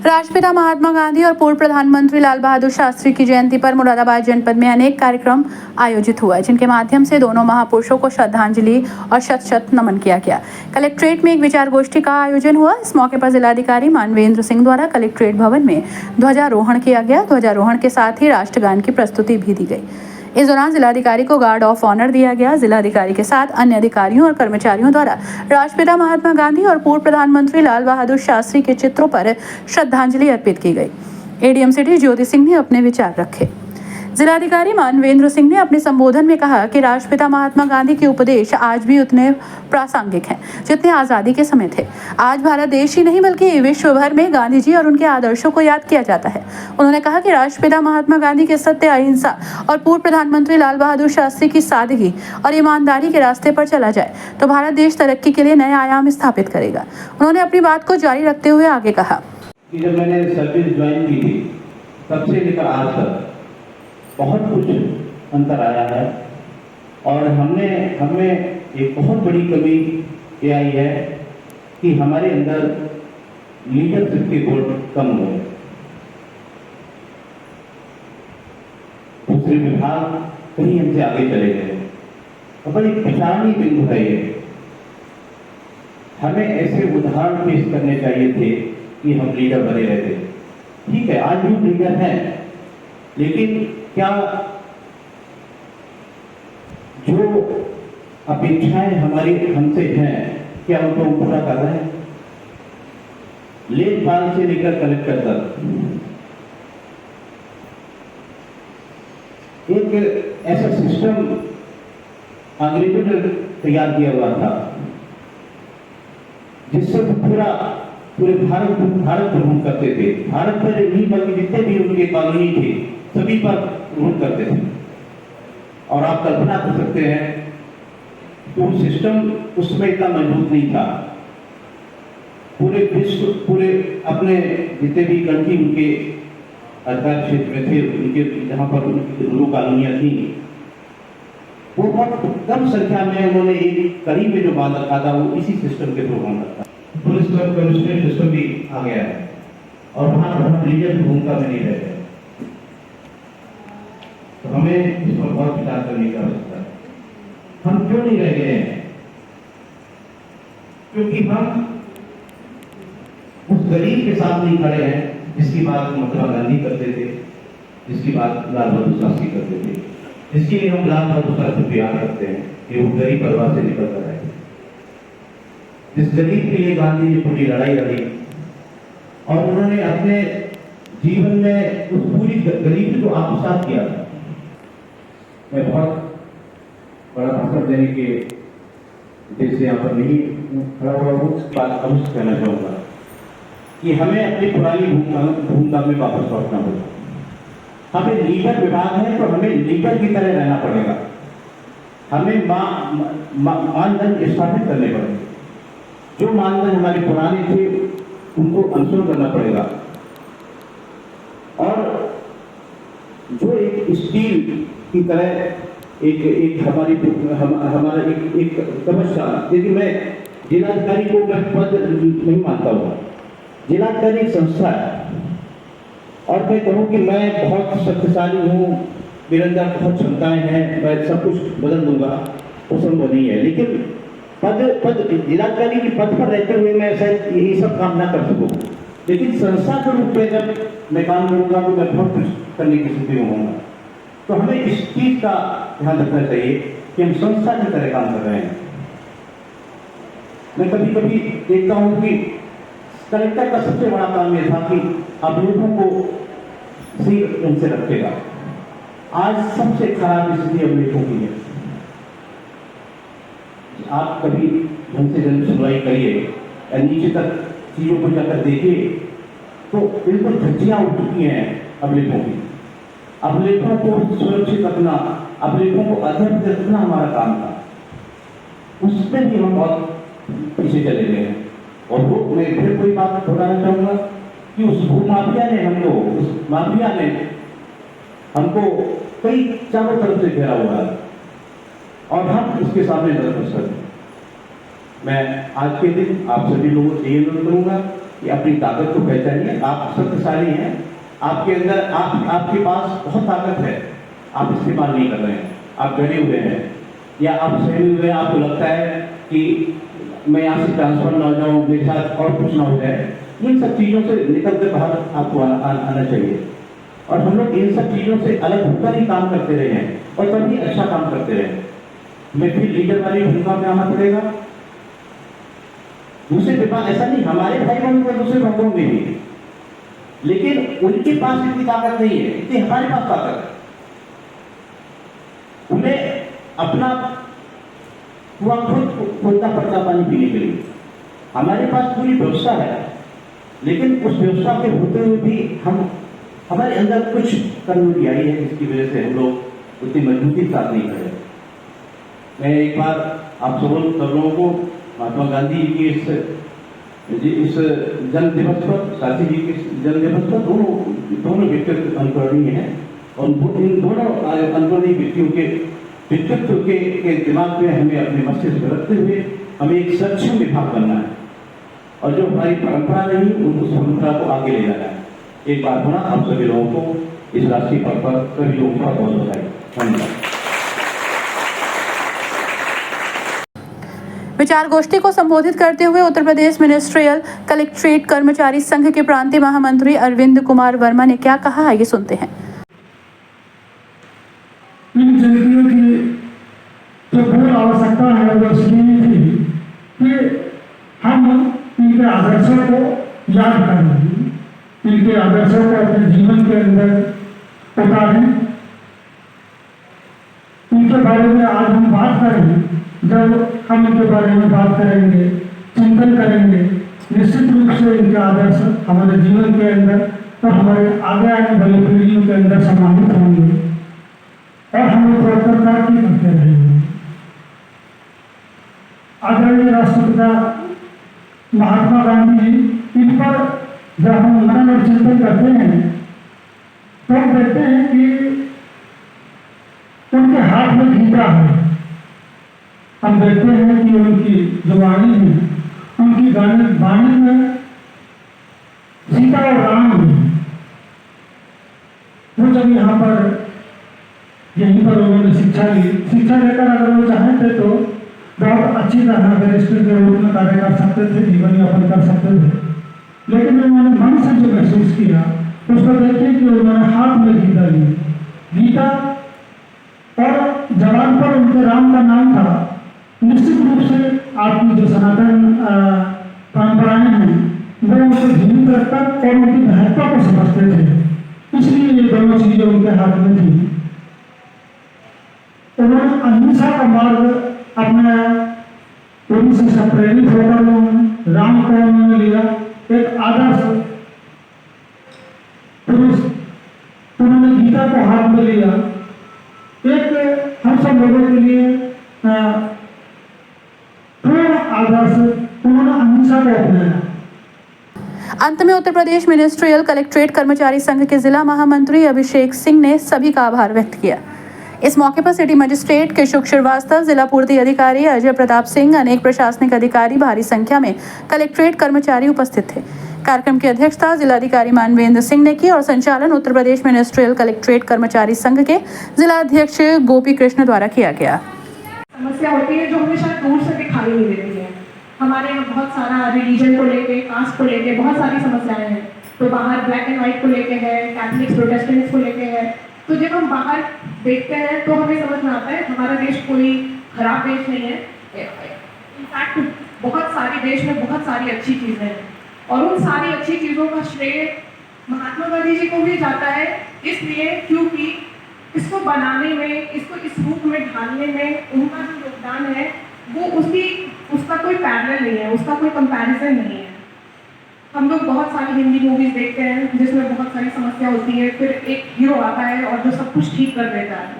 राष्ट्रपिता महात्मा गांधी और पूर्व प्रधानमंत्री लाल बहादुर शास्त्री की जयंती पर मुरादाबाद जनपद में अनेक कार्यक्रम आयोजित हुआ, जिनके माध्यम से दोनों महापुरुषों को श्रद्धांजलि और शत शत नमन किया गया। कलेक्ट्रेट में एक विचार गोष्ठी का आयोजन हुआ। इस मौके पर जिलाधिकारी मानवेंद्र सिंह द्वारा कलेक्ट्रेट भवन में ध्वजारोहण किया गया। ध्वजारोहण के साथ ही राष्ट्रगान की प्रस्तुति भी दी गई। इस दौरान जिलाधिकारी को गार्ड ऑफ ऑनर दिया गया। जिलाधिकारी के साथ अन्य अधिकारियों और कर्मचारियों द्वारा राष्ट्रपिता महात्मा गांधी और पूर्व प्रधानमंत्री लाल बहादुर शास्त्री के चित्रों पर श्रद्धांजलि अर्पित की गई। एडीएम सिटी ज्योति सिंह ने अपने विचार रखे। जिलाधिकारी मानवेंद्र सिंह ने अपने संबोधन में कहा कि राष्ट्रपिता महात्मा गांधी के उपदेश आज भी उतने प्रासंगिक हैं जितने आजादी के समय थे। आज भारत देश ही नहीं बल्कि विश्व भर में गांधी जी और उनके आदर्शों को याद किया जाता है। उन्होंने कहा कि राष्ट्रपिता महात्मा गांधी के सत्य, अहिंसा और पूर्व प्रधानमंत्री लाल बहादुर शास्त्री की सादगी और ईमानदारी के रास्ते पर चला जाए तो भारत देश तरक्की के लिए नए आयाम स्थापित करेगा। उन्होंने अपनी बात को जारी रखते हुए आगे कहा कि जब मैंने सर्विस ज्वाइन की थी तब से लेकर आज तक बहुत कुछ अंतर आया है और हमें एक बहुत बड़ी कमी ये आई है कि हमारे अंदर लीडरशिप के गुण कम हो गए। दूसरे विभाग कहीं हमसे आगे चले गए और बड़ी पिछाड़ी बिंदु है ये। हमें ऐसे उदाहरण पेश करने चाहिए थे कि हम लीडर बने रहते। ठीक है, आज भी लीडर हैं, लेकिन क्या जो अपेक्षाएं हमारी हमसे हैं क्या उनको पूरा कर रहे हैं? लेखपाल से लेकर कलेक्टर तक एक ऐसा सिस्टम अंग्रेजों ने तैयार किया हुआ था जिससे पूरे भारत पर रूल करते थे। भारत पर नहीं बल्कि जितने भी उनके कॉलोनी थे सभी पर रूल करते थे। और आप कल्पना कर सकते हैं तो सिस्टम उसमें इतना मजबूत नहीं था। पूरे विश्व, पूरे अपने जितने भी कंट्री उनके अधिकार क्षेत्र में थे, उनके जहां पर उनकी रूल कॉलोनियां थी, वो बहुत कम संख्या में उन्होंने एक करीब में जो बांध रखा था वो इसी सिस्टम के थ्रू बांध रखा। पुलिस और कमिश्नरेट सिस्टम भी आ गया है और वहां पर हम लीडर की भूमिका में नहीं रह गए। तो हमें इस पर बहुत विचार करने की आवश्यकता है। हम क्यों नहीं रह गए हैं? क्योंकि हम उस गरीब के साथ नहीं खड़े हैं जिसकी बात महात्मा गांधी करते थे, जिसकी बात लाल बहादुर शास्त्री करते थे, जिसके लिए हम लाल बहादुर शास्त्री को याद करते हैं कि वो गरीब परिवार से निकल कर आए। जिस गरीब के लिए गांधी ने पूरी लड़ाई लड़ी और उन्होंने अपने जीवन में उस पूरी गरीबी को आत्मसात किया था। मैं बहुत बड़ा भाषण देने के उद्देश्य यहाँ पर नहीं खड़ा हुआ हूँ। बात अवश्य कहना चाहूँगा कि हमें अपनी पुरानी भूमिका में वापस लौटना होगा। हमें लीडर विभाग है तो हमें लीडर की तरह रहना पड़ेगा। हमें मानदंड स्थापित करने पड़ेंगे। जो मानदंड हमारे पुराने थे उनको अनुसरण करना पड़ेगा और जो एक स्टील की तरह एक हमारा एक तपस्या। देखिए, मैं जिलाधिकारी को मैं पद नहीं मानता हूँ। जिलाधिकारी एक संस्था है और मैं कहूँ कि मैं बहुत शक्तिशाली हूँ, मेरे अंदर बहुत क्षमताएं हैं, मैं सब कुछ बदल दूंगा, वो संभव नहीं है। लेकिन पद जिलाधिकारी के पद पर रहते हुए मैं शायद यही सब काम ना कर सकूं, लेकिन संस्था के रूप में जब मैं काम करूंगा तो मैं बहुत कुछ करने की स्थिति में होऊंगा। तो हमें इस चीज का ध्यान रखना चाहिए कि हम संस्था की तरह काम कर रहे हैं। मैं कभी कभी देखता हूं कि कलेक्टर का सबसे बड़ा काम यह था कि अभिलेखों को सही ढंग से रखेगा। आज सबसे खराब स्थिति अभिलेखों की है। आप कभी ढंग से जन सुनवाई करिए या नीचे तक चीजों को जाकर देखिए तो बिल्कुल धज्जियां उठ चुकी हैं अभिलेखों की। अभिलेखों को सुरक्षित रखना, अभिलेखों को अध्ययन रखना हमारा काम था। उसमें भी हम बहुत पीछे चले गए हैं। और वो मैं फिर कोई बात बताना चाहूंगा कि उस भूमाफिया ने हमको कई चारों तरफ से घेरा हुआ है और हम उसके सामने नतमस्तक हैं। मैं आज के दिन आप सभी लोगों से ये अनुरोध करूंगा कि अपनी ताकत को पहचानिए। आप शक्तिशाली हैं, आपके अंदर आपके पास बहुत ताकत है, आप इस्तेमाल नहीं कर रहे हैं, आप डरे हुए हैं या आप सहमे हुए हैं। आपको लगता है कि मैं यहाँ से ट्रांसफर ना हो जाऊँ, मेरे साथ और कुछ ना हो जाए। इन सब चीज़ों से निकल कर बाहर आपको आना चाहिए। और हम लोग इन सब चीज़ों से अलग होकर ही काम करते रहे हैं और तभी अच्छा काम करते रहे। मैं फिर लीडर वाली भूमिका में आना पड़ेगा। दूसरे विभाग ऐसा नहीं, हमारे भाई बहन को दूसरे भागों में भी, लेकिन उनके पास इतनी ताकत नहीं है, इतनी हमारे पास ताकत है। उन्हें अपना कुआं खुद खोदना पड़ता पानी पीने के लिए। हमारे पास पूरी व्यवस्था है, लेकिन उस व्यवस्था के होते हुए भी हमारे अंदर कुछ कमजोरी आई है, जिसकी वजह से हम लोग उतनी मजबूती के साथ नहीं खड़े। मैं एक बार आप सब लोगों को महात्मा गांधी जी की इस जन्म दिवस पर, साथी जी के जन्म दिवस पर दोनों व्यक्तित्व अनुकरणीय हैं और इन दोनों अनुकरणीय व्यक्तियों के व्यक्तित्व के दिमाग में हमें अपने मस्तिष्क में रखते हुए हमें एक सक्षम विभाग बनना है और जो हमारी परंपरा रही उस परंपरा को आगे ले जाना है। एक बार होना आप सभी लोगों को इस राष्ट्रीय पर्व पर सभी लोगों का बहुत बधाई। धन्यवाद। विचार गोष्ठी को संबोधित करते हुए उत्तर प्रदेश मिनिस्ट्रियल कलेक्ट्रेट कर्मचारी संघ के प्रांतीय महामंत्री अरविंद कुमार वर्मा ने क्या कहा, आइए सुनते हैं। इन जयंतियों की जो मूल आवश्यकता है वो इसलिए थी कि हम इनके आदर्शों को याद करें, इनके आदर्शों को अपने जीवन के अंदर उतारें। इनके बारे में आज हम बात करें। जब हम इनके बारे में बात करेंगे, चिंतन करेंगे, निश्चित रूप से इनके आदर्श हमारे जीवन के अंदर और हमारे आगे आने वाली पीढ़ियों के अंदर समाहित होंगे और हम लोग तरक्की करते रहेंगे। आदरणीय राष्ट्रपिता महात्मा गांधी जी, इन पर जब हम मनन और चिंतन करते हैं तो हम देखते हैं कि उनके हाथ में गीता है। हम देखते हैं कि उनकी जो वाणी है, उनकी वाणी में सीता और राम है। वो जब यहाँ पर यहीं पर उन्होंने शिक्षा ली, शिक्षा लेकर अगर वो चाहते तो बहुत अच्छी तरह बैरिस्टर के रूप में कार्य कर सकते थे, जीवन यापन कर सकते थे। लेकिन उन्होंने मन से जो महसूस किया उसको देखिए कि उन्होंने हाथ में गीता ली। गीता और जवान पर उनके राम का नाम था। निश्चित रूप से आपकी जो सनातन परंपराएं हैं वो उनको जीवित रखकर और उनकी महत्ता को समझते थे, इसलिए ये दोनों चीजें उनके हाथ में थी। उन्होंने अहिंसा का मार्ग अपनाया, उनसे प्रेरित होकर उन्होंने राम को उन्होंने लिया, एक आदर्श पुरुष। उन्होंने गीता को हाथ में लिया, एक हम सब लोगों के लिए पूर्ण आदर्श। उन्होंने अहिंसा को अपनाया। अंत में उत्तर प्रदेश मिनिस्ट्रियल कलेक्ट्रेट कर्मचारी संघ के जिला महामंत्री अभिषेक सिंह ने सभी का आभार व्यक्त किया। इस मौके पर सिटी मजिस्ट्रेट केशुक श्रीवास्तव, जिला पूर्ति अधिकारी अजय प्रताप सिंह, अनेक प्रशासनिक अधिकारी, भारी संख्या में कलेक्ट्रेट कर्मचारी उपस्थित थे। कार्यक्रम की अध्यक्षता जिलाधिकारी मानवेंद्र सिंह ने की और संचालन उत्तर प्रदेश मिनिस्ट्रियल कलेक्ट्रेट कर्मचारी संघ के जिला अध्यक्ष गोपी कृष्ण द्वारा किया गया। समस्या होती है जो हमें शायद दूर से दिखाई नहीं देती है। हमारे यहाँ बहुत सारा रिलीजन को लेके, कास्ट को लेके बहुत सारी समस्याएं हैं। तो बाहर ब्लैक एंड व्हाइट को लेके है, कैथलिक्स प्रोटेस्टेंट्स को लेके है। तो जब हम बाहर देखते हैं तो हमें समझ में आता है हमारा देश कोई खराब देश नहीं है। इनफैक्ट बहुत सारे देश में बहुत सारी अच्छी चीज़ें हैं और उन सारी अच्छी चीज़ों का श्रेय महात्मा गांधी जी को भी जाता है, इसलिए क्योंकि इसको बनाने में, इसको इस रूप में ढालने में उनका जो योगदान है वो उसका कोई पैरेलल नहीं है, उसका कोई कंपैरिजन नहीं है। हम लोग बहुत सारी हिंदी मूवीज देखते हैं जिसमें बहुत सारी समस्या होती है, फिर एक हीरो आता है और जो सब कुछ ठीक कर देता है।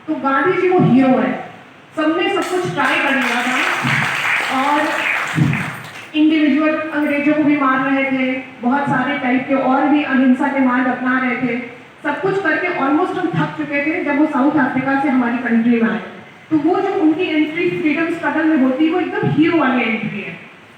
तो गांधी जी वो हीरो है, सबने सब कुछ ट्राई कर लिया था और इंडिविजुअल अंग्रेजों को भी मार रहे थे, बहुत सारे टाइप के और भी अहिंसा के मार्ग अपना रहे थे। सब कुछ करके ऑलमोस्ट हम थक चुके थे जब वो साउथ अफ्रीका से हमारी कंट्री में आए। तो वो जो उनकी एंट्री फ्रीडम स्ट्रगल में होती है वो एकदम हीरो वाली एंट्री है।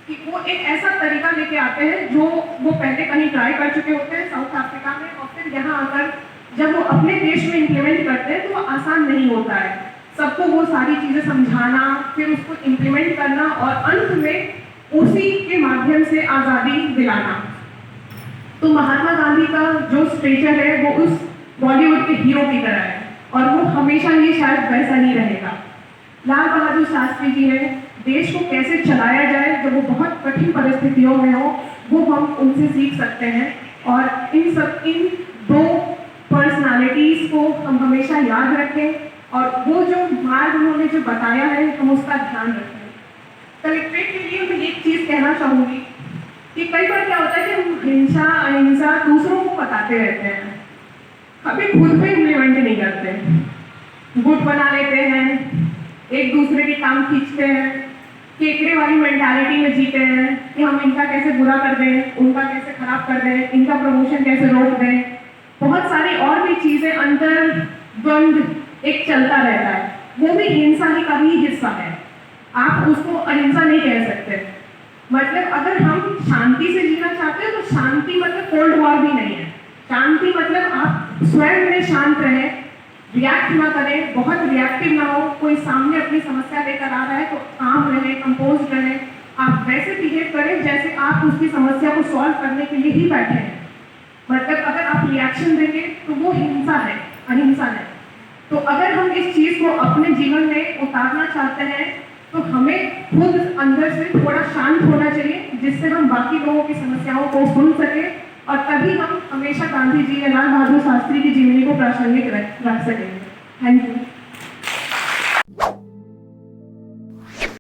कि वो एक ऐसा तरीका लेके आते हैं जो वो पहले कहीं ट्राई कर चुके होते हैं साउथ अफ्रीका में, और फिर यहाँ आकर जब वो अपने देश में इम्प्लीमेंट करते हैं तो वो आसान नहीं होता है सबको वो सारी चीज़ें समझाना, फिर उसको इम्प्लीमेंट करना और अंत में उसी के माध्यम से आज़ादी दिलाना। तो महात्मा गांधी का जो स्ट्रेचर है वो उस बॉलीवुड के हीरो की तरह है और वो हमेशा ही शायद वैसा ही रहेगा। लाल बहादुर शास्त्री जी ने देश को कैसे चलाया जाए जब वो बहुत कठिन परिस्थितियों में हो, वो हम उनसे सीख सकते हैं और इन दो पर्सनालिटीज को हम हमेशा याद रखें और वो जो मार्ग उन्होंने जो बताया है हम उसका ध्यान रखें। कलेक्ट्रेट के लिए मैं एक चीज़ कहना चाहूँगी कि कई बार क्या होता है कि हम हिंसा अहिंसा दूसरों को बताते रहते हैं, कभी खुद पे इम्प्लीमेंट नहीं करते, गुट बना लेते हैं, एक दूसरे के काम खींचते हैं, केकड़े वाली मेंटालिटी में जीते हैं कि हम इनका कैसे बुरा कर दें, उनका कैसे खराब कर दें, इनका प्रमोशन कैसे रोक दें। बहुत सारी और भी चीज़ें अंतर द्वंद्व एक चलता रहता है, वो भी हिंसा ही का ही हिस्सा है। आप उसको अहिंसा नहीं कह सकते। मतलब अगर हम शांति से जीना चाहते हैं तो शांति मतलब कोल्ड वॉर भी नहीं है। शांति मतलब आप स्वयं में शांत रहें, रिएक्ट ना करें, बहुत रिएक्टिव ना हो। कोई सामने अपनी समस्या लेकर आ रहा है तो काम रहे, कंपोज रहे, आप वैसे बिहेव करें जैसे आप उसकी समस्या को सॉल्व करने के लिए ही बैठे हैं। मतलब अगर आप रिएक्शन देंगे तो वो हिंसा है, अहिंसा है। तो अगर हम इस चीज़ को अपने जीवन में उतारना चाहते हैं तो हमें खुद अंदर से थोड़ा शांत होना चाहिए, जिससे हम बाकी लोगों की समस्याओं को सुन सकें और तभी हम हमेशा गांधी जी या लाल बहादुर शास्त्री की जीवनी को प्रासंगिक रख सकेंगे। Thank you.